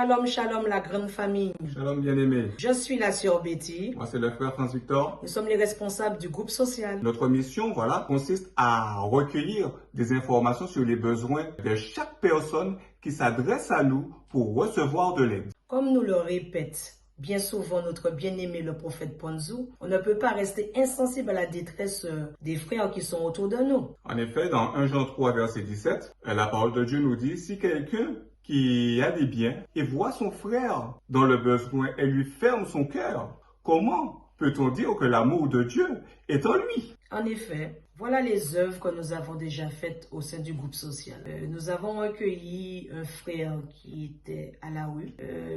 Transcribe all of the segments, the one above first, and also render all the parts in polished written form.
Shalom, shalom la grande famille. Shalom bien-aimé. Je suis la sœur Betty. Moi c'est le frère Franz Victor. Nous sommes les responsables du groupe social. Notre mission, consiste à recueillir des informations sur les besoins de chaque personne qui s'adresse à nous pour recevoir de l'aide. Comme nous le répète bien souvent notre bien-aimé le prophète Ponzou, on ne peut pas rester insensible à la détresse des frères qui sont autour de nous. En effet, dans 1 Jean 3, verset 17, la parole de Dieu nous dit, si quelqu'un qui a des biens et voit son frère dans le besoin et lui ferme son cœur, comment peut-on dire que l'amour de Dieu est en lui? En effet, voilà les œuvres que nous avons déjà faites au sein du groupe social. Nous avons recueilli un frère qui était à la rue.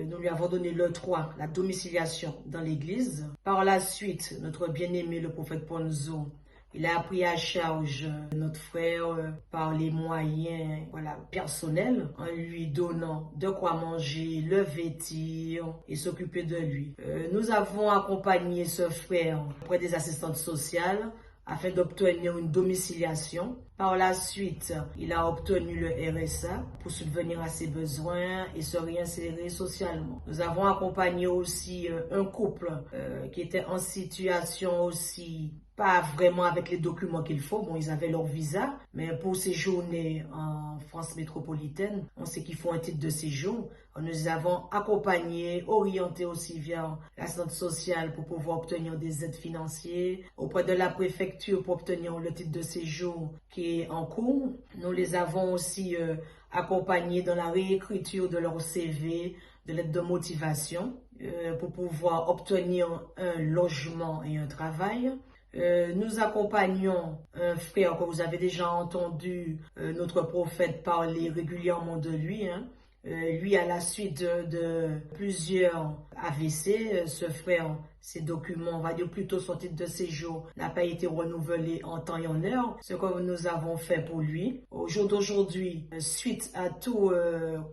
Nous lui avons donné le droit, la domiciliation dans l'église. Par la suite, notre bien-aimé, le prophète Ponzo, il a pris à charge notre frère par les moyens personnels, en lui donnant de quoi manger, le vêtir et s'occuper de lui. Nous avons accompagné ce frère auprès des assistantes sociales afin d'obtenir une domiciliation. Par la suite, il a obtenu le RSA pour subvenir à ses besoins et se réinsérer socialement. Nous avons accompagné aussi un couple qui était en situation aussi pas vraiment avec les documents qu'il faut. Bon, ils avaient leur visa, mais pour séjourner en France métropolitaine, on sait qu'il faut un titre de séjour. Nous les avons accompagnés, orientés aussi vers l'assistance sociale pour pouvoir obtenir des aides financières, auprès de la préfecture pour obtenir le titre de séjour qui est en cours. Nous les avons aussi accompagnés dans la réécriture de leur CV, de l'aide de motivation, pour pouvoir obtenir un logement et un travail. Nous accompagnons un frère que vous avez déjà entendu notre prophète parler régulièrement de lui. Lui, à la suite de plusieurs AVC, ce frère, ses documents, on va dire plutôt son titre de séjour, n'a pas été renouvelé en temps et en heure, ce que nous avons fait pour lui. Au jour d'aujourd'hui, suite à tout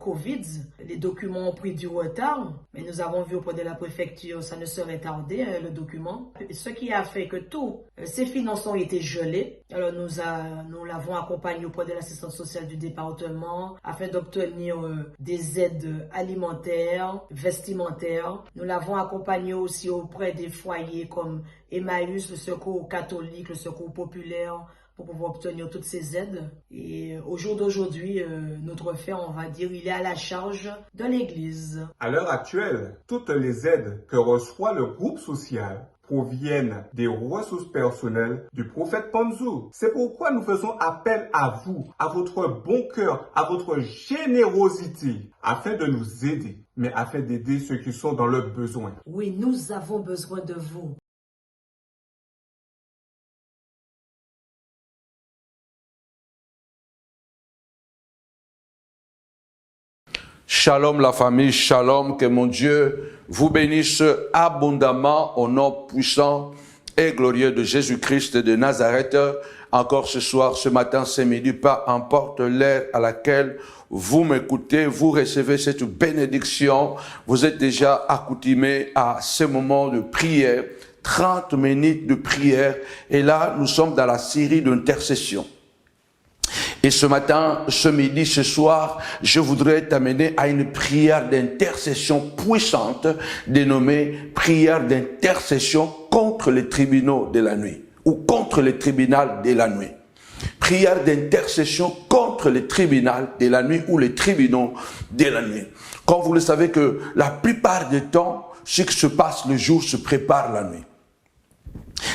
Covid, les documents ont pris du retard, mais nous avons vu auprès de la préfecture, ça ne serait tardé, le document. Ce qui a fait que tous ces finances ont été gelés. Alors nous l'avons accompagné auprès de l'assistante sociale du département afin d'obtenir des aides alimentaires, vestimentaires. Nous l'avons accompagné aussi auprès des foyers comme Emmaüs, le secours catholique, le secours populaire, pour pouvoir obtenir toutes ces aides. Et au jour d'aujourd'hui, notre frère, on va dire, il est à la charge de l'Église. À l'heure actuelle, toutes les aides que reçoit le groupe social proviennent des ressources personnelles du prophète Ponzou. C'est pourquoi nous faisons appel à vous, à votre bon cœur, à votre générosité, afin de nous aider, mais afin d'aider ceux qui sont dans le besoin. Oui, nous avons besoin de vous. Shalom la famille, shalom, que mon Dieu vous bénisse abondamment au nom puissant et glorieux de Jésus-Christ de Nazareth. Encore ce soir, ce matin, ce midi, peu importe l'heure à laquelle vous m'écoutez, vous recevez cette bénédiction. Vous êtes déjà accoutumés à ce moment de prière, 30 minutes de prière. Et là, nous sommes dans la série d'intercession. Et ce matin, ce midi, ce soir, je voudrais t'amener à une prière d'intercession puissante, dénommée prière d'intercession contre les tribunaux de la nuit, ou contre les tribunaux de la nuit. Prière d'intercession contre les tribunaux de la nuit ou les tribunaux de la nuit. Comme vous le savez que la plupart du temps, ce qui se passe le jour se prépare la nuit.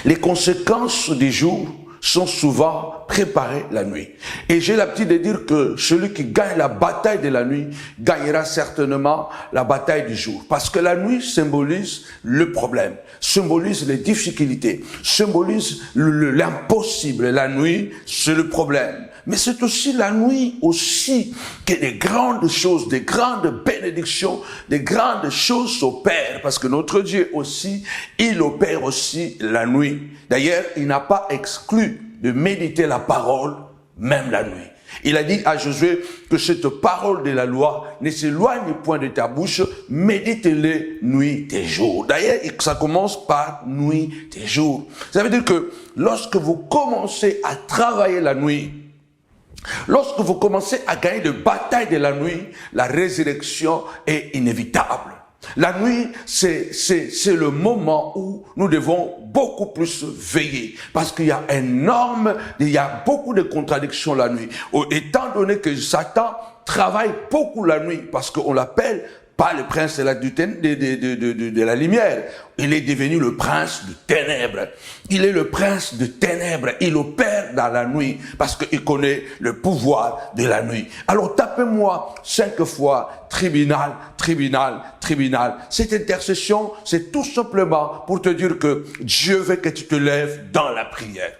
Les conséquences du jour sont souvent préparés la nuit. Et j'ai l'habitude de dire que celui qui gagne la bataille de la nuit gagnera certainement la bataille du jour. Parce que la nuit symbolise le problème, symbolise les difficultés, symbolise l'impossible. La nuit, c'est le problème. Mais c'est aussi la nuit aussi que des grandes choses, des grandes bénédictions, des grandes choses s'opèrent. Parce que notre Dieu aussi, il opère aussi la nuit. D'ailleurs, il n'a pas exclu de méditer la parole, même la nuit. Il a dit à Josué que cette parole de la loi ne s'éloigne point de ta bouche, médite-les nuit et jour. D'ailleurs, ça commence par nuit et jour. Ça veut dire que lorsque vous commencez à travailler la nuit, Lorsque vous commencez à gagner des batailles de la nuit, la résurrection est inévitable. La nuit, c'est le moment où nous devons beaucoup plus veiller. Parce qu'il y a beaucoup de contradictions la nuit. Étant donné que Satan travaille beaucoup la nuit, parce qu'on l'appelle pas le prince de la lumière. Il est devenu le prince de ténèbres. Il est le prince de ténèbres. Il opère dans la nuit parce qu'il connaît le pouvoir de la nuit. Alors tapez-moi 5 fois tribunal, tribunal, tribunal. Cette intercession, c'est tout simplement pour te dire que Dieu veut que tu te lèves dans la prière.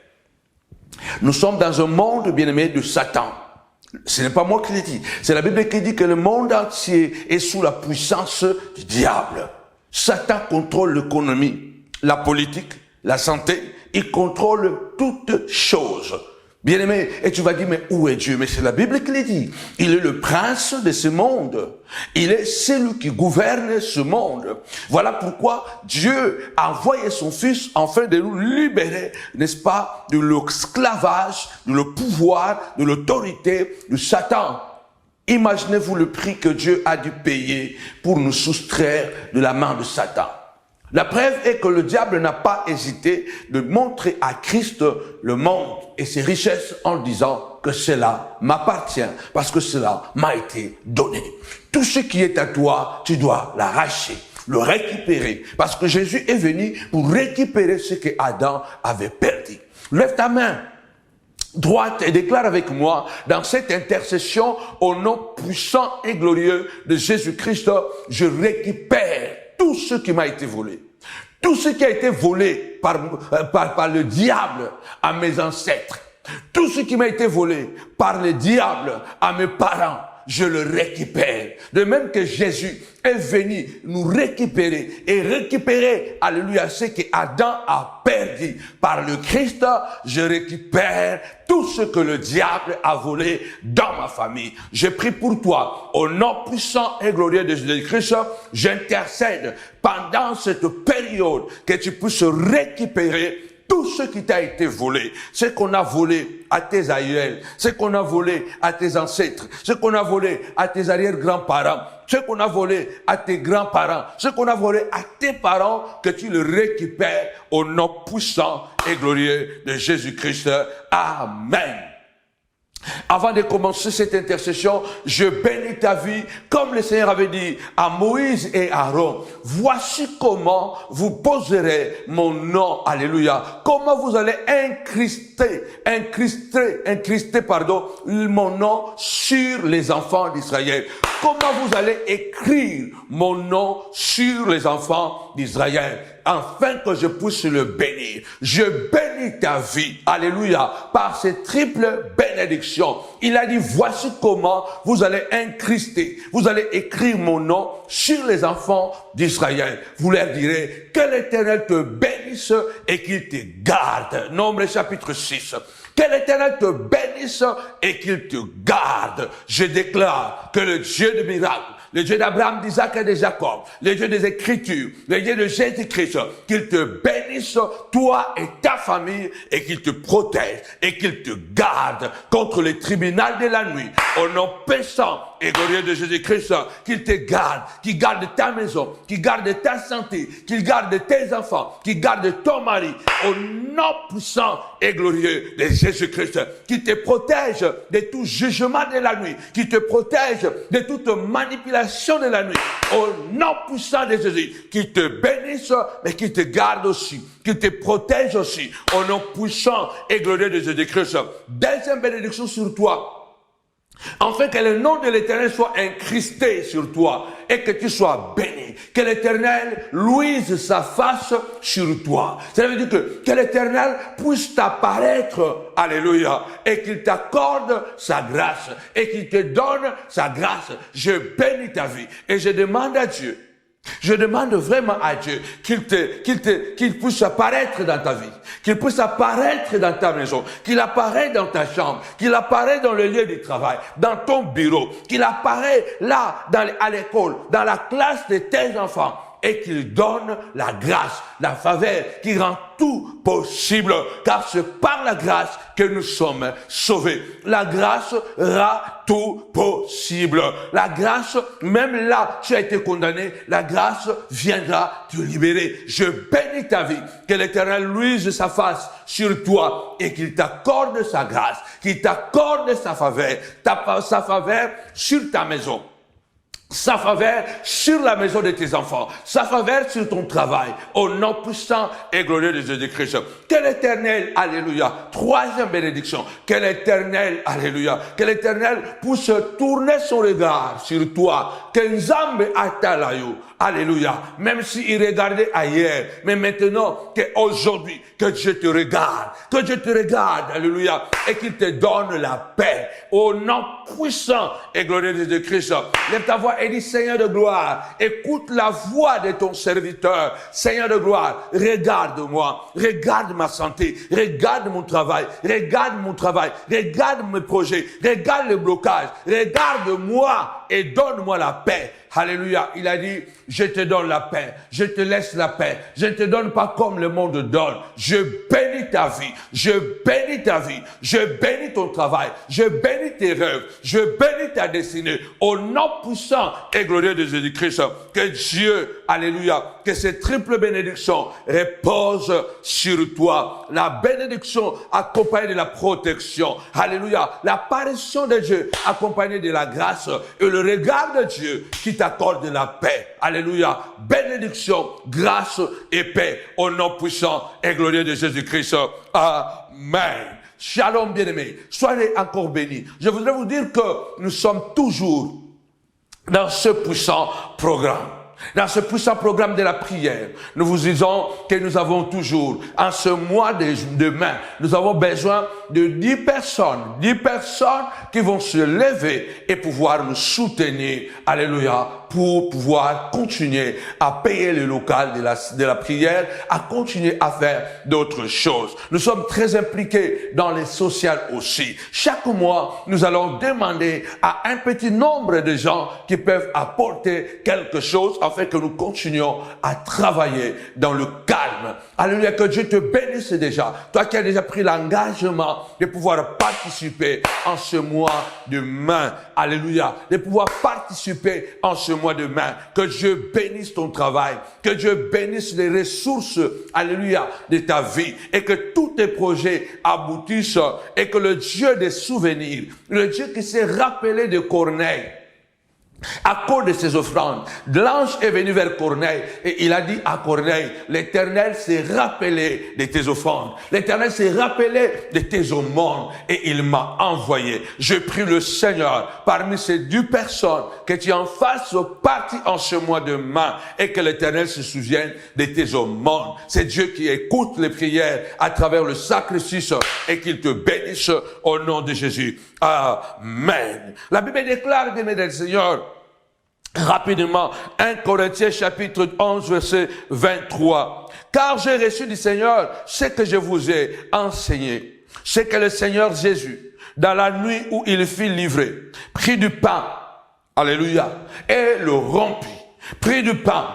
Nous sommes dans un monde, bien-aimé, de Satan. Ce n'est pas moi qui le dis. C'est la Bible qui dit que le monde entier est sous la puissance du diable. Satan contrôle l'économie, la politique, la santé. Il contrôle toutes choses. Bien-aimé, et tu vas dire, mais où est Dieu? Mais c'est la Bible qui le dit. Il est le prince de ce monde. Il est celui qui gouverne ce monde. Voilà pourquoi Dieu a envoyé son Fils afin de nous libérer, n'est-ce pas, de l'esclavage, de le pouvoir, de l'autorité de Satan. Imaginez-vous le prix que Dieu a dû payer pour nous soustraire de la main de Satan. La preuve est que le diable n'a pas hésité de montrer à Christ le monde et ses richesses en disant que cela m'appartient parce que cela m'a été donné. Tout ce qui est à toi, tu dois l'arracher, le récupérer parce que Jésus est venu pour récupérer ce que Adam avait perdu. Lève ta main droite et déclare avec moi dans cette intercession au nom puissant et glorieux de Jésus-Christ, je récupère tout ce qui m'a été volé. Tout ce qui a été volé par le diable à mes ancêtres. Tout ce qui m'a été volé par le diable à mes parents, je le récupère. De même que Jésus est venu nous récupérer et récupérer, alléluia, ce que Adam a perdu. Par le Christ, je récupère tout ce que le diable a volé dans ma famille. Je prie pour toi, au nom puissant et glorieux de Jésus-Christ, j'intercède pendant cette période que tu puisses récupérer tout ce qui t'a été volé, ce qu'on a volé à tes aïeux, ce qu'on a volé à tes ancêtres, ce qu'on a volé à tes arrière-grands-parents, ce qu'on a volé à tes grands-parents, ce qu'on a volé à tes parents, que tu le récupères au nom puissant et glorieux de Jésus-Christ. Amen. Avant de commencer cette intercession, je bénis ta vie, comme le Seigneur avait dit à Moïse et Aaron. Voici comment vous poserez mon nom, alléluia. Comment vous allez incruster mon nom sur les enfants d'Israël. Comment vous allez écrire mon nom sur les enfants d'Israël, afin que je puisse le bénir. Je bénis ta vie, alléluia, par cette triple bénédiction. Il a dit, voici comment vous allez incruster, vous allez écrire mon nom sur les enfants d'Israël. Vous leur direz, que l'Éternel te bénisse et qu'il te garde. Nombre chapitre 6. Que l'Éternel te bénisse et qu'il te garde. Je déclare que le Dieu de miracles, le Dieu d'Abraham, d'Isaac et de Jacob, le Dieu des Écritures, le Dieu de Jésus-Christ, qu'il te bénisse, toi et ta famille, et qu'il te protège, et qu'il te garde contre les tribunaux de la nuit, au nom puissant et glorieux de Jésus-Christ, qu'il te garde, qu'il garde ta maison, qu'il garde ta santé, qu'il garde tes enfants, qu'il garde ton mari, au nom puissant et glorieux de Jésus-Christ, qu'il te protège de tout jugement de la nuit, qu'il te protège de toute manipulation de la nuit, au nom puissant de Jésus, qu'il te bénisse, mais qu'il te garde aussi, qu'il te protège aussi, au nom puissant et glorieux de Jésus-Christ. Deuxième bénédiction sur toi, afin que le nom de l'Éternel soit incrusté sur toi et que tu sois béni. Que l'Éternel luise sa face sur toi. Ça veut dire que l'Éternel puisse t'apparaître, alléluia, et qu'il t'accorde sa grâce et qu'il te donne sa grâce. Je bénis ta vie et je demande à Dieu, je demande vraiment à Dieu qu'il puisse apparaître dans ta vie, qu'il puisse apparaître dans ta maison, qu'il apparaît dans ta chambre, qu'il apparaît dans le lieu du travail, dans ton bureau, qu'il apparaît là, à l'école, dans la classe de tes enfants, et qu'il donne la grâce, la faveur qui rend tout possible, car c'est par la grâce que nous sommes sauvés. La grâce rend tout possible. La grâce, même là, tu as été condamné, la grâce viendra te libérer. Je bénis ta vie, que l'Éternel luise sa face sur toi et qu'il t'accorde sa grâce, qu'il t'accorde sa faveur sur ta maison. Sa faveur sur la maison de tes enfants, sa faveur sur ton travail, au nom puissant et glorieux de Jésus-Christ. Que l'Éternel, alléluia, troisième bénédiction, que l'Éternel, alléluia, que l'Éternel puisse tourner son regard sur toi, que Nzambe atalayo, alléluia, même s'il regardait ailleurs, mais maintenant, qu'aujourd'hui, que Dieu te regarde, alléluia, et qu'il te donne la paix, au nom puissant et glorieux de Jésus-Christ. Lève ta voix et dis, Seigneur de gloire, écoute la voix de ton serviteur. Seigneur de gloire, regarde-moi, regarde ma santé, regarde mon travail, regarde mes projets, regarde le blocage, regarde-moi et donne-moi la paix. Alléluia. Il a dit, je te donne la paix, je te laisse la paix, je ne te donne pas comme le monde donne. Je bénis ta vie, je bénis ta vie, je bénis ton travail, je bénis tes rêves, je bénis ta destinée. Au nom puissant et glorieux de Jésus-Christ, que Dieu, alléluia, que cette triple bénédiction repose sur toi. La bénédiction accompagnée de la protection. Alléluia. L'apparition de Dieu accompagnée de la grâce et le regard de Dieu qui t'accorde la paix. Alléluia. Bénédiction, grâce et paix au nom puissant et glorieux de Jésus-Christ. Amen. Shalom, bien-aimés. Soyez encore bénis. Je voudrais vous dire que nous sommes toujours dans ce puissant programme. Dans ce puissant programme de la prière, nous vous disons que nous avons toujours, en ce mois de mai, nous avons besoin de 10 personnes qui vont se lever et pouvoir nous soutenir, alléluia, pour pouvoir continuer à payer le local de la prière, à continuer à faire d'autres choses. Nous sommes très impliqués dans les sociales aussi. Chaque mois, nous allons demander à un petit nombre de gens qui peuvent apporter quelque chose afin que nous continuions à travailler dans le calme. Alléluia, que Dieu te bénisse déjà. Toi qui as déjà pris l'engagement de pouvoir participer en ce mois de mai. Alléluia, de pouvoir participer en ce mois de mai. Que Dieu bénisse ton travail, que Dieu bénisse les ressources, alléluia, de ta vie et que tous tes projets aboutissent et que le Dieu des souvenirs, le Dieu qui s'est rappelé de Corneille, à cause de ses offrandes, l'ange est venu vers Corneille et il a dit à Corneille, l'Éternel s'est rappelé de tes offrandes, l'Éternel s'est rappelé de tes aumônes et il m'a envoyé. Je prie le Seigneur parmi ces 10 personnes que tu en fasses partie en ce mois de mai et que l'Éternel se souvienne de tes aumônes. C'est Dieu qui écoute les prières à travers le sacrifice et qu'il te bénisse au nom de Jésus. Amen. La Bible déclare, bien aimés Seigneur, rapidement, 1 Corinthiens chapitre 11 verset 23. Car j'ai reçu du Seigneur ce que je vous ai enseigné. C'est que le Seigneur Jésus, dans la nuit où il fut livré, prit du pain, alléluia, et le rompit. Prit du pain,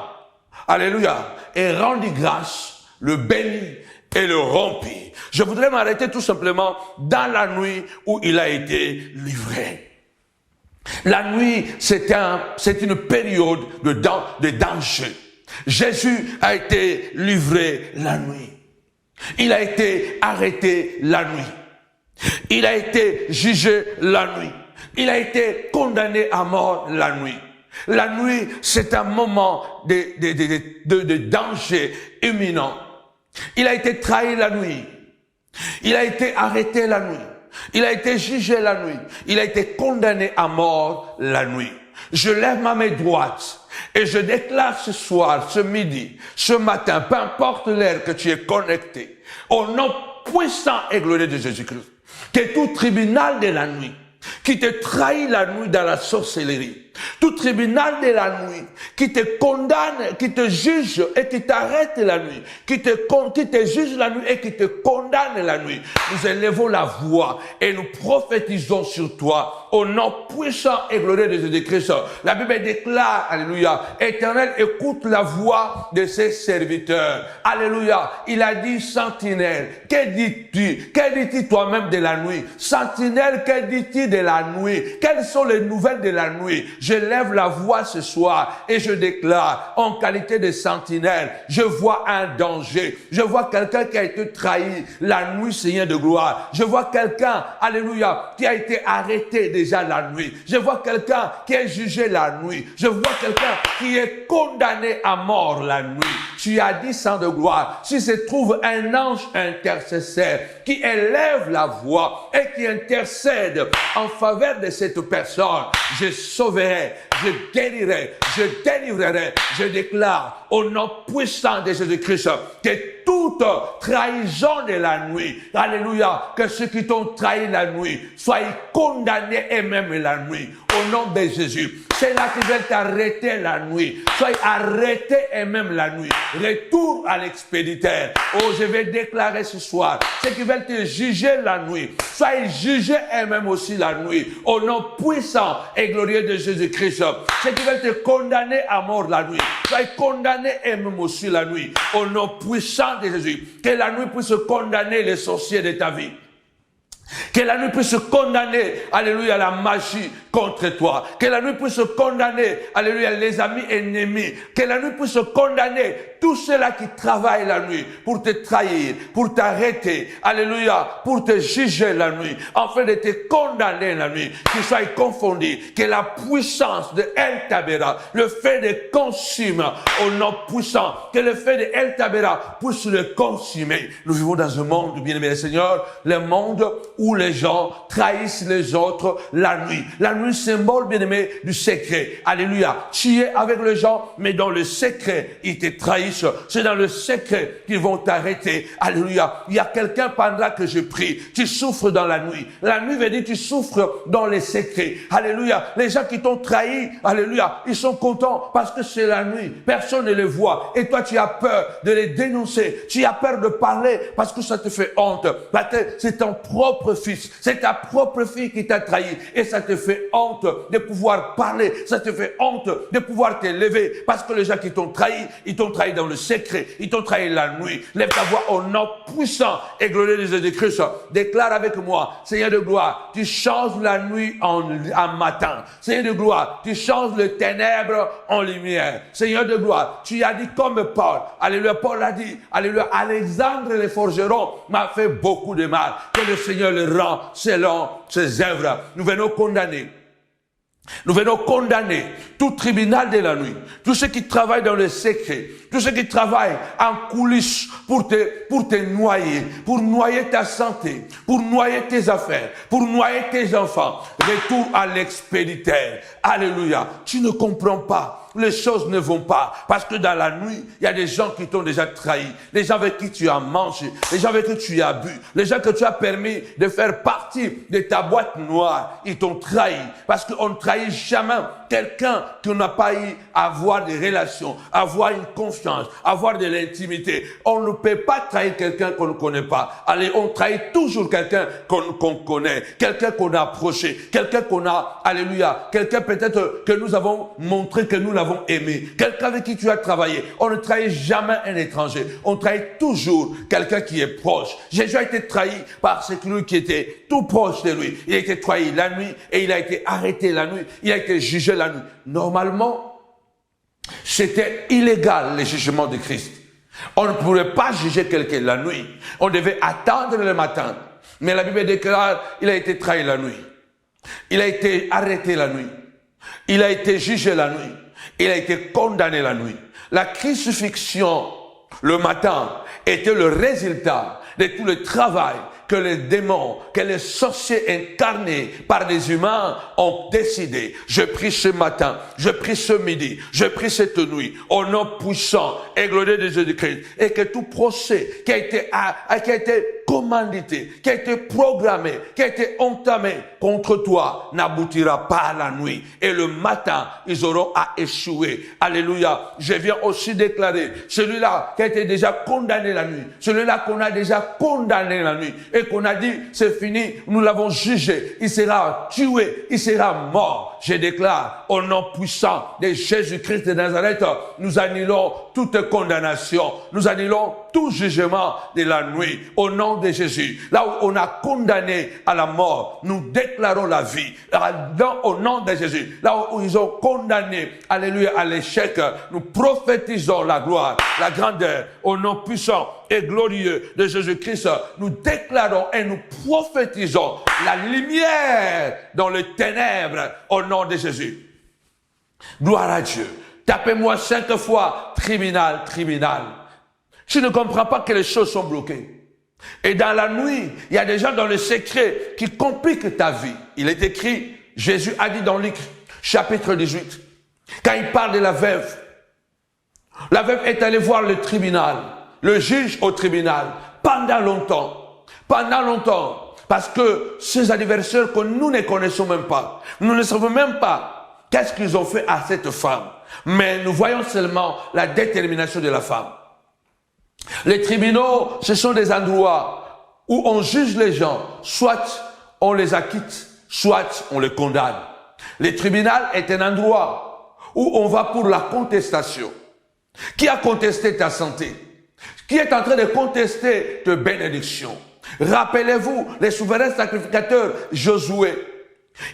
alléluia, et rendit grâce, le bénit et le rompit. Je voudrais m'arrêter tout simplement dans la nuit où il a été livré. La nuit, c'est une période de danger. Jésus a été livré la nuit. Il a été arrêté la nuit. Il a été jugé la nuit. Il a été condamné à mort la nuit. La nuit, c'est un moment de danger imminent. Il a été trahi la nuit. Il a été arrêté la nuit. Il a été jugé la nuit. Il a été condamné à mort la nuit. Je lève ma main droite et je déclare ce soir, ce midi, ce matin, peu importe l'heure que tu es connecté, au nom puissant et glorieux de Jésus-Christ, que tout tribunal de la nuit qui te trahit la nuit dans la sorcellerie, tout tribunal de la nuit qui te condamne, qui te juge et qui t'arrête la nuit, qui te juge la nuit et qui te condamne la nuit, nous élevons la voix et nous prophétisons sur toi au nom puissant et glorieux de Jésus-Christ. La Bible déclare, alléluia, Éternel, écoute la voix de ses serviteurs. Alléluia. Il a dit, sentinelle, que dis-tu? Que dis-tu toi-même de la nuit? Sentinelle, que dis-tu de la nuit? Quelles sont les nouvelles de la nuit? Je lève la voix ce soir et je déclare, en qualité de sentinelle, je vois un danger. Je vois quelqu'un qui a été trahi la nuit, Seigneur de gloire. Je vois quelqu'un, alléluia, qui a été arrêté déjà la nuit. Je vois quelqu'un qui est jugé la nuit. Je vois quelqu'un qui est condamné à mort la nuit. Tu as dit, sang de gloire, si se trouve un ange intercesseur qui élève la voix et qui intercède en faveur de cette personne, je sauverai, je guérirai, je délivrerai, je déclare au nom puissant de Jésus-Christ que toute trahison de la nuit, alléluia, que ceux qui t'ont trahi la nuit soient condamnés eux-mêmes la nuit, au nom de Jésus. C'est là qui veulent t'arrêter la nuit, soient arrêtés eux-mêmes la nuit. Retour à l'expéditeur. Oh, je vais déclarer ce soir, ceux qui veulent te juger la nuit, soient jugés eux-mêmes aussi la nuit, au nom puissant et glorieux de Jésus-Christ. Ceux qui veulent te condamner à mort la nuit, soient condamnés eux-mêmes aussi la nuit, au nom puissant de Jésus. Que la nuit puisse condamner les sorciers de ta vie. Que la nuit puisse condamner, alléluia, la magie contre toi. Que la nuit puisse condamner, alléluia, les amis ennemis. Que la nuit puisse condamner tous ceux-là qui travaillent la nuit pour te trahir, pour t'arrêter, alléluia, pour te juger la nuit, afin de te condamner la nuit. Qu'ils soient confondus. Que la puissance de El Tabera, le fait de consumer au nom puissant, que le fait de El Tabera puisse le consumer. Nous vivons dans un monde, bien-aimé Seigneur, le monde où les gens trahissent les autres la nuit. La nuit, symbole, bien-aimé, du secret. Alléluia. Tu es avec les gens, mais dans le secret, ils te trahissent. C'est dans le secret qu'ils vont t'arrêter. Alléluia. Il y a quelqu'un pendant que je prie. Tu souffres dans la nuit. La nuit veut dire tu souffres dans les secrets. Alléluia. Les gens qui t'ont trahi, alléluia, ils sont contents parce que c'est la nuit. Personne ne les voit. Et toi, tu as peur de les dénoncer. Tu as peur de parler parce que ça te fait honte. Parce que c'est ton propre fils. C'est ta propre fille qui t'a trahi. Et ça te fait honte de pouvoir parler. Ça te fait honte de pouvoir t'élever. Parce que les gens qui t'ont trahi, ils t'ont trahi dans le secret. Ils t'ont trahi la nuit. Lève ta voix au nom puissant et glorieux de Jésus-Christ. Déclare avec moi, Seigneur de gloire, tu changes la nuit en matin. Seigneur de gloire, tu changes les ténèbres en lumière. Seigneur de gloire, tu as dit comme Paul. Alléluia, Paul a dit, alléluia, Alexandre le forgeron m'a fait beaucoup de mal. Que le Seigneur le rend selon ses œuvres. Nous venons condamner. Nous venons condamner tout tribunal de la nuit, tous ceux qui travaillent dans le secret, tous ceux qui travaillent en coulisses pour te noyer, pour noyer ta santé, pour noyer tes affaires, pour noyer tes enfants. Retour à l'expéditeur. Alléluia. Tu ne comprends pas. Les choses ne vont pas. Parce que dans la nuit, il y a des gens qui t'ont déjà trahi. Les gens avec qui tu as mangé. Les gens avec qui tu as bu. Les gens que tu as permis de faire partie de ta boîte noire. Ils t'ont trahi. Parce qu'on ne trahit jamais quelqu'un qui n'a pas eu à avoir des relations, avoir une confiance, avoir de l'intimité. On ne peut pas trahir quelqu'un qu'on ne connaît pas. Allez, on trahit toujours quelqu'un qu'on connaît. Quelqu'un qu'on a approché. Quelqu'un qu'on a, alléluia. Quelqu'un peut-être que nous avons montré que nous l'avons aimé. Quelqu'un avec qui tu as travaillé. On ne trahit jamais un étranger. On trahit toujours quelqu'un qui est proche. Jésus a été trahi par celui qui était tout proche de lui. Il a été trahi la nuit et il a été arrêté la nuit. Il a été jugé la nuit. Normalement, c'était illégal le jugement de Christ. On ne pourrait pas juger quelqu'un la nuit. On devait attendre le matin. Mais la Bible déclare, il a été trahi la nuit. Il a été arrêté la nuit. Il a été jugé la nuit. Il a été condamné la nuit. La crucifixion, le matin, était le résultat de tout le travail que les démons, que les sorciers incarnés par des humains ont décidé. Je prie ce matin, je prie ce midi, je prie cette nuit, au nom puissant et glorieux de Jésus-Christ, et que tout procès qui a été commandité, qui a été programmée, qui a été entamée contre toi n'aboutira pas la nuit. Et le matin, ils auront à échouer. Alléluia. Je viens aussi déclarer, celui-là qui a été déjà condamné la nuit, celui-là qu'on a déjà condamné la nuit, et qu'on a dit, c'est fini, nous l'avons jugé, il sera tué, il sera mort. Je déclare, au nom puissant de Jésus-Christ de Nazareth, nous annulons toute condamnation, nous annulons tout jugement de la nuit, au nom de Jésus. Là où on a condamné à la mort, nous déclarons la vie, au nom de Jésus. Là où ils ont condamné, alléluia, à l'échec, nous prophétisons la gloire, la grandeur, au nom puissant et glorieux de Jésus-Christ. Nous déclarons et nous prophétisons la lumière dans les ténèbres, au nom de Jésus. Gloire à Dieu. Tapez-moi 5 fois, tribunal, tribunal. Tu ne comprends pas que les choses sont bloquées. Et dans la nuit, il y a des gens dans le secret qui compliquent ta vie. Il est écrit, Jésus a dit dans Luc, chapitre 18, quand il parle de la veuve est allée voir le tribunal, le juge au tribunal, pendant longtemps, parce que ces adversaires que nous ne connaissons même pas, nous ne savons même pas qu'est-ce qu'ils ont fait à cette femme, mais nous voyons seulement la détermination de la femme. Les tribunaux, ce sont des endroits où on juge les gens, soit on les acquitte, soit on les condamne. Le tribunal est un endroit où on va pour la contestation. Qui a contesté ta santé? Qui est en train de contester tes bénédictions? Rappelez-vous, les souverains sacrificateurs Josué,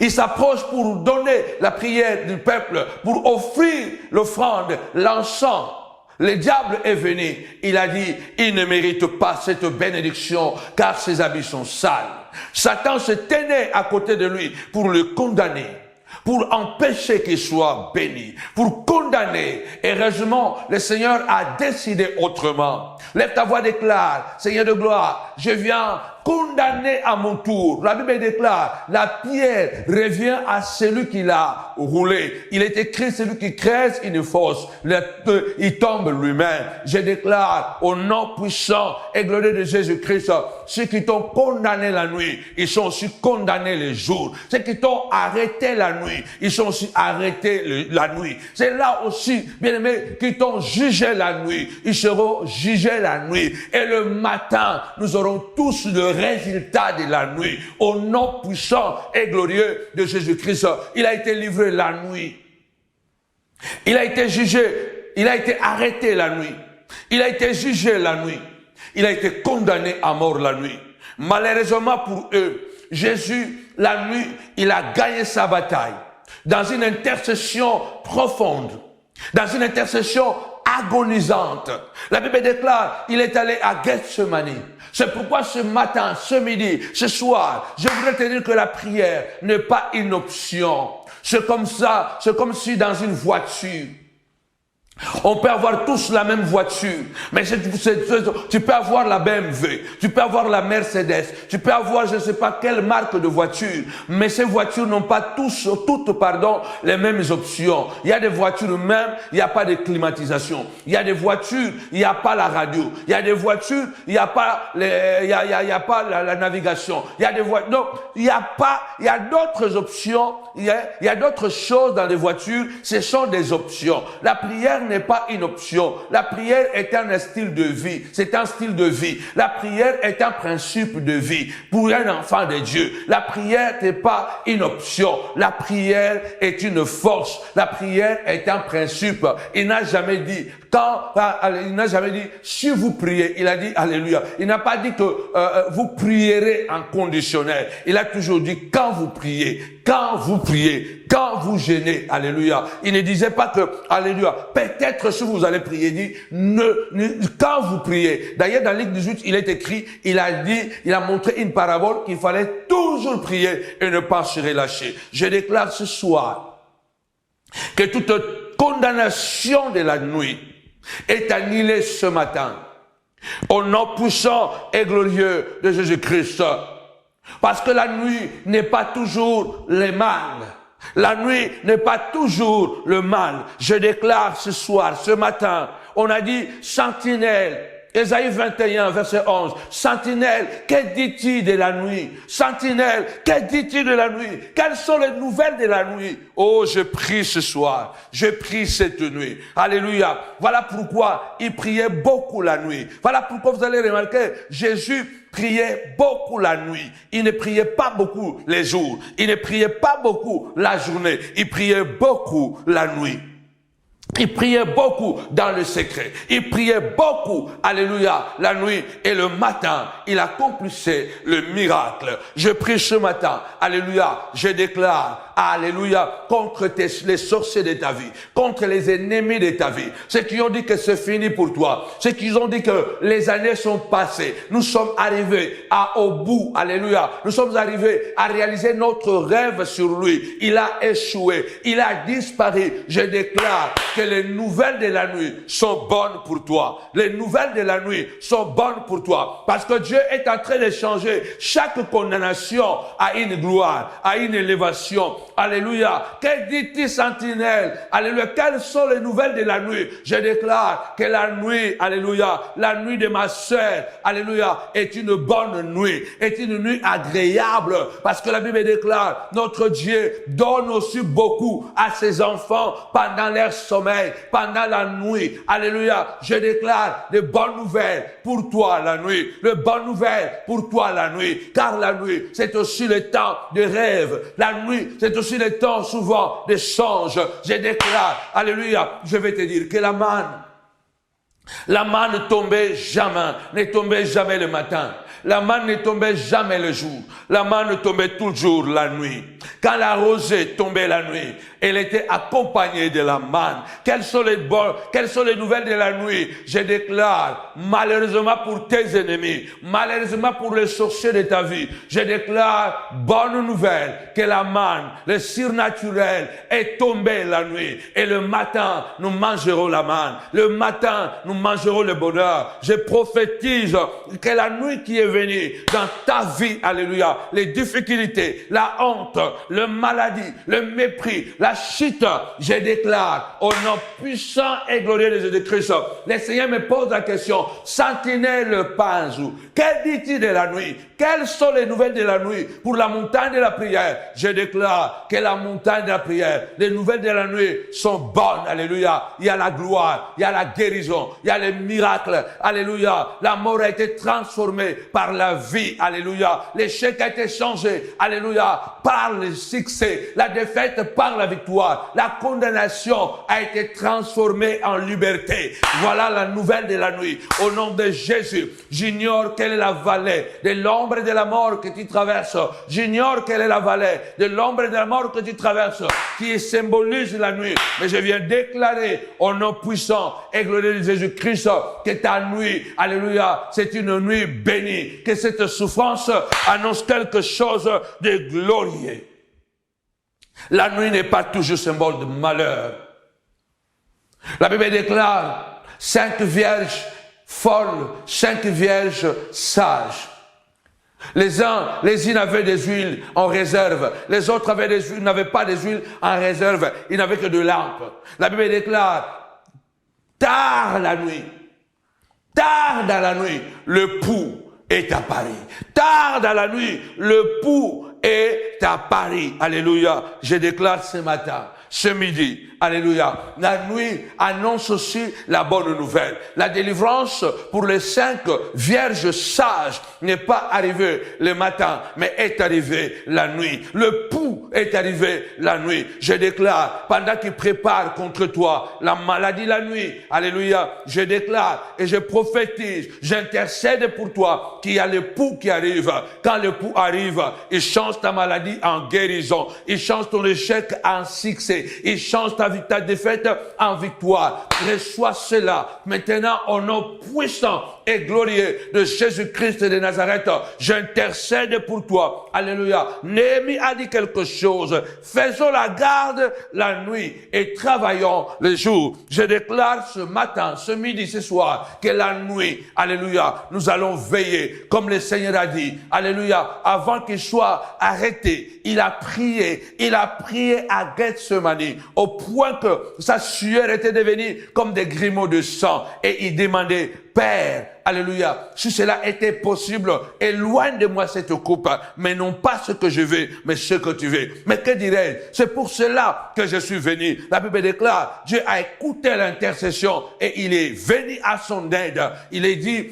il s'approche pour donner la prière du peuple, pour offrir l'offrande, l'encens. Le diable est venu, il a dit, il ne mérite pas cette bénédiction, car ses habits sont sales. Satan se tenait à côté de lui pour le condamner, pour empêcher qu'il soit béni, pour condamner. Et heureusement, le Seigneur a décidé autrement. Lève ta voix, déclare, Seigneur de gloire, je viens condamner à mon tour. La Bible déclare, la pierre revient à celui qui l'a roulé. Il est écrit, celui qui creuse une fosse, il tombe lui-même. Je déclare, au nom puissant et glorieux de Jésus-Christ, ceux qui t'ont condamné la nuit, ils sont aussi condamnés le jour. Ceux qui t'ont arrêté la nuit, ils sont aussi arrêtés la nuit. C'est là aussi, bien-aimés, qui t'ont jugé la nuit, ils seront jugés la nuit. Et le matin, nous aurons tous le résultat de la nuit. Au nom puissant et glorieux de Jésus-Christ, il a été livré la nuit. Il a été jugé, il a été arrêté la nuit. Il a été jugé la nuit. Il a été condamné à mort la nuit. Malheureusement pour eux, Jésus, la nuit, il a gagné sa bataille dans une intercession profonde, dans une intercession agonisante. La Bible déclare, il est allé à Gethsemane. C'est pourquoi ce matin, ce midi, ce soir, je voudrais te dire que la prière n'est pas une option. C'est comme ça, c'est comme si dans une voiture, on peut avoir tous la même voiture, mais tu peux avoir la BMW, tu peux avoir la Mercedes, tu peux avoir je ne sais pas quelle marque de voiture, mais ces voitures n'ont pas toutes les mêmes options. Il y a des voitures même, il n'y a pas de climatisation. Il y a des voitures, il n'y a pas la radio. Il y a des voitures, il n'y a pas la navigation. Il y a des voitures, non, il y a d'autres options, il y a d'autres choses dans les voitures, ce sont des options. La prière n'est pas une option. La prière est un style de vie. C'est un style de vie. La prière est un principe de vie. Pour un enfant de Dieu, la prière n'est pas une option. La prière est une force. La prière est un principe. Il n'a jamais dit, si vous priez, il a dit, alléluia. Il n'a pas dit que vous prierez en conditionnel. Il a toujours dit, quand vous priez, quand vous jeûnez, alléluia. Il ne disait pas que, alléluia, peut-être si vous allez prier, il dit, quand vous priez. D'ailleurs, dans Luc 18, il est écrit, il a montré une parabole qu'il fallait toujours prier et ne pas se relâcher. Je déclare ce soir que toute condamnation de la nuit est annulée ce matin. Au nom puissant et glorieux de Jésus-Christ. Parce que la nuit n'est pas toujours le mal. La nuit n'est pas toujours le mal. Je déclare ce soir, ce matin, on a dit sentinelle Ésaïe 21, verset 11. Sentinelle, que dis-tu de la nuit? Sentinelle, que dis-tu de la nuit? Quelles sont les nouvelles de la nuit? Oh, je prie ce soir. Je prie cette nuit. Alléluia. Voilà pourquoi il priait beaucoup la nuit. Voilà pourquoi vous allez remarquer, Jésus priait beaucoup la nuit. Il ne priait pas beaucoup les jours. Il ne priait pas beaucoup la journée. Il priait beaucoup la nuit. Il priait beaucoup dans le secret. Il priait beaucoup, alléluia, la nuit et le matin. Il accomplissait le miracle. Je prie ce matin, alléluia, je déclare, alléluia, contre les sorciers de ta vie, contre les ennemis de ta vie. Ceux qui ont dit que c'est fini pour toi. Ceux qui ont dit que les années sont passées. Nous sommes arrivés au bout, alléluia. Nous sommes arrivés à réaliser notre rêve sur lui. Il a échoué. Il a disparu. Je déclare que les nouvelles de la nuit sont bonnes pour toi. Les nouvelles de la nuit sont bonnes pour toi. Parce que Dieu est en train de changer chaque condamnation à une gloire, à une élévation. Alléluia. Que dit-il, sentinelle? Alléluia. Quelles sont les nouvelles de la nuit? Je déclare que la nuit, alléluia, la nuit de ma sœur, alléluia, est une bonne nuit, est une nuit agréable. Parce que la Bible déclare, notre Dieu donne aussi beaucoup à ses enfants pendant leur sommeil, pendant la nuit. Alléluia. Je déclare de bonnes nouvelles pour toi la nuit. De bonnes nouvelles pour toi la nuit. Car la nuit, c'est aussi le temps de rêve. La nuit, c'est aussi le temps souvent de songe. Je déclare, alléluia, je vais te dire que la manne ne tombait jamais le matin. La manne ne tombait jamais le jour. La manne tombait toujours la nuit. Quand la rosée tombait la nuit, elle était accompagnée de la manne. Quelles sont les nouvelles de la nuit? Je déclare, malheureusement pour tes ennemis, malheureusement pour les sorciers de ta vie, je déclare, bonne nouvelle, que la manne, le surnaturel, est tombé la nuit. Et le matin, nous mangerons la manne. Le matin, nous mangerons le bonheur. Je prophétise que la nuit qui est venue dans ta vie, alléluia, les difficultés, la honte, le maladie, le mépris, la chute, je déclare au nom puissant et glorieux de Jésus-Christ. Le Seigneur me pose la question, sentinelle Panzou, que dit-il de la nuit? Quelles sont les nouvelles de la nuit pour la montagne de la prière? Je déclare que la montagne de la prière, les nouvelles de la nuit sont bonnes, alléluia. Il y a la gloire, il y a la guérison, il y a les miracles, alléluia. La mort a été transformée par la vie, alléluia. L'échec a été changé, alléluia, par le succès. La défaite par la victoire. La condamnation a été transformée en liberté. Voilà la nouvelle de la nuit. Au nom de Jésus, j'ignore quelle est la vallée de l'ombre de la mort que tu traverses. J'ignore quelle est la vallée de l'ombre de la mort que tu traverses, qui symbolise la nuit. Mais je viens déclarer au nom puissant et glorieux de Jésus-Christ que ta nuit, alléluia, c'est une nuit bénie. Que cette souffrance annonce quelque chose de glorieux. La nuit n'est pas toujours symbole de malheur. La Bible déclare 5 vierges folles, 5 vierges sages. Les unes avaient des huiles en réserve. Les autres n'avaient pas des huiles en réserve. Ils n'avaient que de lampes. La Bible déclare, tard dans la nuit, le pouls est à Paris. Tard dans la nuit, le pouls est à Paris. Alléluia. Je déclare ce matin, ce midi, alléluia, la nuit annonce aussi la bonne nouvelle. La délivrance pour les 5 vierges sages n'est pas arrivée le matin, mais est arrivée la nuit. Le pouls est arrivé la nuit. Je déclare, pendant qu'il prépare contre toi la maladie la nuit, alléluia, je déclare et je prophétise, j'intercède pour toi qu'il y a le pouls qui arrive. Quand le pouls arrive, il change ta maladie en guérison. Il change ton échec en succès. Il change ta défaite en victoire. Reçois cela maintenant au nom puissant et glorieux de Jésus-Christ de Nazareth. J'intercède pour toi. Alléluia. Néhémie a dit quelque chose. Faisons la garde la nuit et travaillons le jour. Je déclare ce matin, ce midi, ce soir, que la nuit, alléluia, nous allons veiller comme le Seigneur a dit. Alléluia. Avant qu'il soit arrêté, il a prié à Gethsemane au point point que sa sueur était devenue comme des grumeaux de sang. Et il demandait, Père, alléluia, si cela était possible, éloigne de moi cette coupe, mais non pas ce que je veux, mais ce que tu veux. Mais que dirais-je? C'est pour cela que je suis venu. La Bible déclare, Dieu a écouté l'intercession et il est venu à son aide. Il est dit,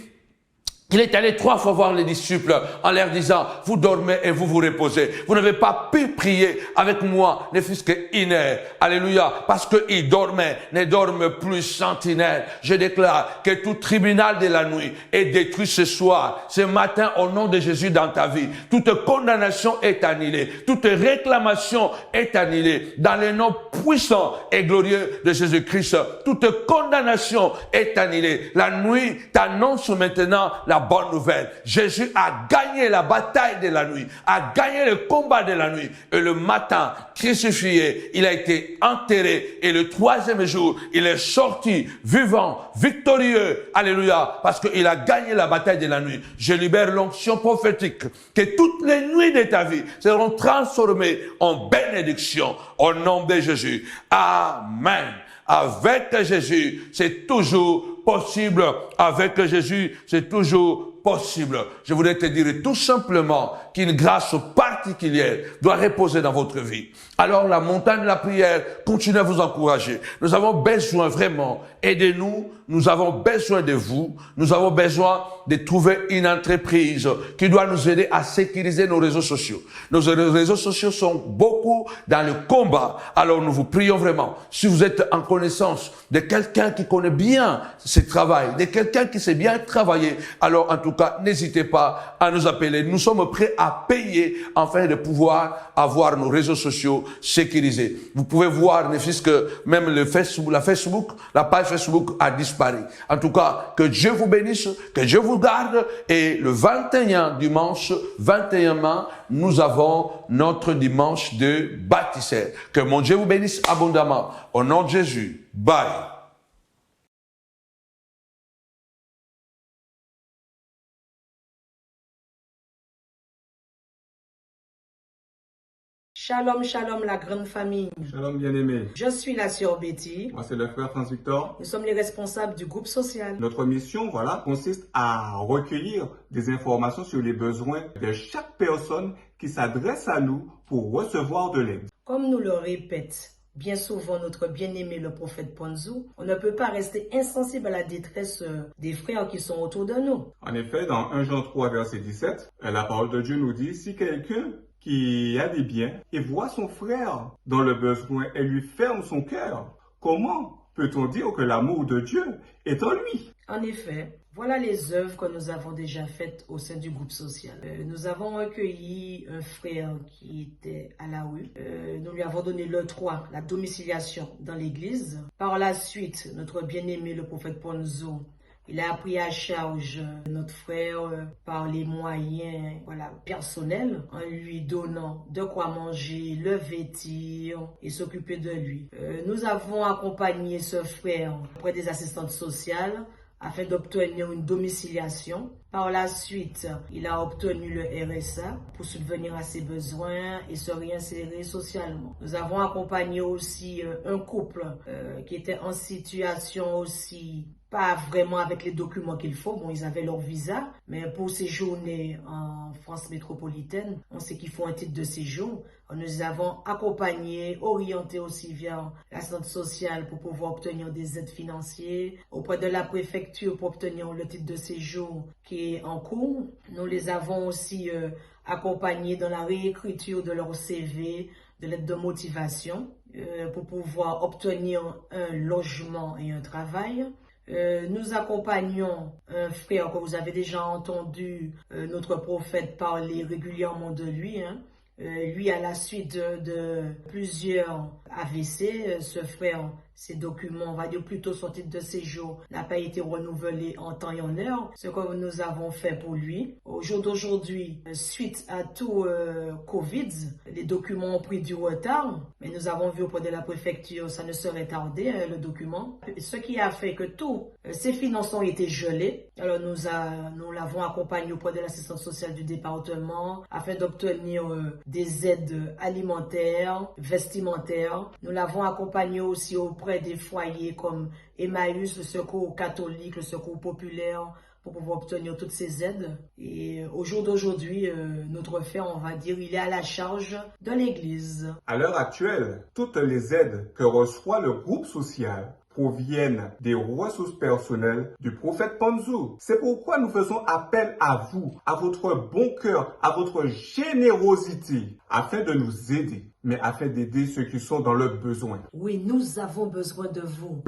il est allé 3 fois voir les disciples en leur disant, vous dormez et vous vous reposez. Vous n'avez pas pu prier avec moi, ne fût-ce qu'une heure. Alléluia. Parce qu'ils dormaient, ne dorment plus sentinelles. Je déclare que tout tribunal de la nuit est détruit ce soir, ce matin, au nom de Jésus dans ta vie. Toute condamnation est annulée. Toute réclamation est annulée. Dans le nom puissant et glorieux de Jésus-Christ, toute condamnation est annulée. La nuit t'annonce maintenant la bonne nouvelle. Jésus a gagné la bataille de la nuit, a gagné le combat de la nuit. Et le matin, crucifié, il a été enterré. Et le 3e jour, il est sorti vivant, victorieux. Alléluia. Parce qu'il a gagné la bataille de la nuit. Je libère l'onction prophétique. Que toutes les nuits de ta vie seront transformées en bénédiction. Au nom de Jésus. Amen. Avec Jésus, c'est toujours possible. Avec Jésus, c'est toujours possible. Je voudrais te dire tout simplement qu'une grâce particulière doit reposer dans votre vie. Alors la montagne de la prière continue à vous encourager. Nous avons besoin vraiment, aidez-nous, nous avons besoin de vous, nous avons besoin de trouver une entreprise qui doit nous aider à sécuriser nos réseaux sociaux. Nos réseaux sociaux sont beaucoup dans le combat. Alors nous vous prions vraiment, si vous êtes en connaissance de quelqu'un qui connaît bien ce travail, de quelqu'un qui sait bien travailler, alors en tout cas, n'hésitez pas à nous appeler. Nous sommes prêts à payer afin de pouvoir avoir nos réseaux sociaux sécurisés. Vous pouvez voir, ne fût-ce que même la page Facebook a disparu. En tout cas, que Dieu vous bénisse, que Dieu vous garde. Et le dimanche 21 mai, nous avons notre dimanche de baptistère. Que mon Dieu vous bénisse abondamment. Au nom de Jésus. Bye. Shalom, shalom, la grande famille. Shalom bien-aimé. Je suis la sœur Betty. Moi, c'est le frère Franz-Victor. Nous sommes les responsables du groupe social. Notre mission, consiste à recueillir des informations sur les besoins de chaque personne qui s'adresse à nous pour recevoir de l'aide. Comme nous le répète bien souvent notre bien-aimé le prophète Ponzou, on ne peut pas rester insensible à la détresse des frères qui sont autour de nous. En effet, dans 1 Jean 3, verset 17, la parole de Dieu nous dit, si quelqu'un qui a des biens et voit son frère dans le besoin et lui ferme son cœur, comment peut-on dire que l'amour de Dieu est en lui? En effet, voilà les œuvres que nous avons déjà faites au sein du groupe social. Nous avons recueilli un frère qui était à la rue. Nous lui avons donné le 3, la domiciliation dans l'église. Par la suite, notre bien-aimé le prophète Ponzo, il a pris à charge notre frère par les moyens personnels, en lui donnant de quoi manger, le vêtir et s'occuper de lui. Nous avons accompagné ce frère auprès des assistantes sociales afin d'obtenir une domiciliation. Par la suite, il a obtenu le RSA pour subvenir à ses besoins et se réinsérer socialement. Nous avons accompagné aussi un couple qui était en situation aussi pas vraiment avec les documents qu'il faut. Bon, ils avaient leur visa, mais pour séjourner en France métropolitaine, on sait qu'il faut un titre de séjour. Nous avons accompagné, orienté aussi vers l'assistante sociale pour pouvoir obtenir des aides financières, auprès de la préfecture pour obtenir le titre de séjour qui est en cours. Nous les avons aussi accompagnés dans la réécriture de leur CV, de l'aide de motivation, pour pouvoir obtenir un logement et un travail. Nous accompagnons un frère que vous avez déjà entendu notre prophète parler régulièrement de lui. Lui, à la suite de plusieurs AVC, ce frère ces documents, on va dire plutôt son titre de séjour, n'a pas été renouvelé en temps et en heure, ce que nous avons fait pour lui. Au jour d'aujourd'hui, suite à tout Covid, les documents ont pris du retard, mais nous avons vu auprès de la préfecture, ça ne serait tardé, le document. Ce qui a fait que tous ces finances ont été gelées. Alors nous l'avons accompagné auprès de l'assistance sociale du département afin d'obtenir des aides alimentaires, vestimentaires. Nous l'avons accompagné aussi auprès des foyers comme Emmaüs, le Secours catholique, le Secours populaire, pour pouvoir obtenir toutes ces aides. Et au jour d'aujourd'hui, notre frère, on va dire, il est à la charge de l'Église. À l'heure actuelle, toutes les aides que reçoit le groupe social proviennent des ressources personnelles du prophète Panzou. C'est pourquoi nous faisons appel à vous, à votre bon cœur, à votre générosité, afin de nous aider, mais afin d'aider ceux qui sont dans le besoin. Oui, nous avons besoin de vous.